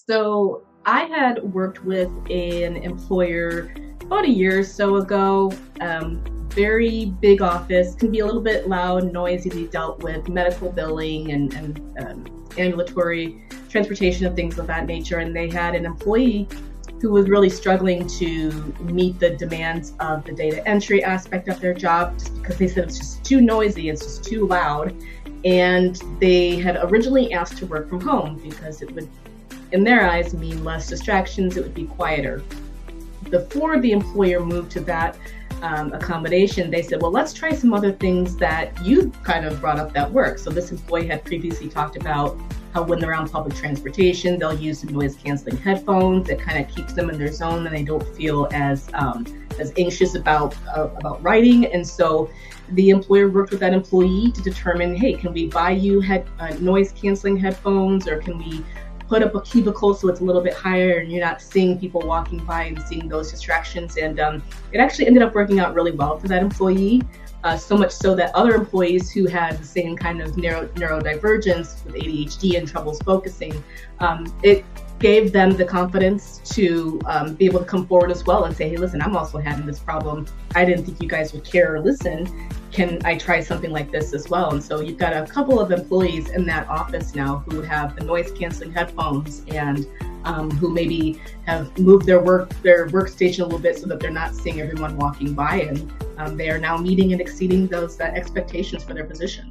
So I had worked with an employer about a year or so ago. Very big office, can be a little bit loud, noisy. They dealt with medical billing and ambulatory transportation and things of that nature. And they had an employee who was really struggling to meet the demands of the data entry aspect of their job, just because they said it's just too noisy, it's just too loud. And they had originally asked to work from home because it would, in their eyes, mean less distractions, it would be quieter. Before the employer moved to that accommodation, they said, well, let's try some other things that you kind of brought up that work. So this employee had previously talked about how when they're on public transportation, they'll use some noise canceling headphones that kind of keeps them in their zone and they don't feel as anxious about writing. And so the employer worked with that employee to determine, hey, can we buy you noise canceling headphones, or can we put up a cubicle so it's a little bit higher and you're not seeing people walking by and seeing those distractions. And it actually ended up working out really well for that employee, so much so that other employees who had the same kind of neurodivergence with ADHD and troubles focusing, it gave them the confidence to be able to come forward as well and say, hey, listen, I'm also having this problem. I didn't think you guys would care or listen. Can I try something like this as well? And so you've got a couple of employees in that office now who have the noise canceling headphones and who maybe have moved their workstation a little bit so that they're not seeing everyone walking by, and they are now meeting and exceeding those expectations for their position.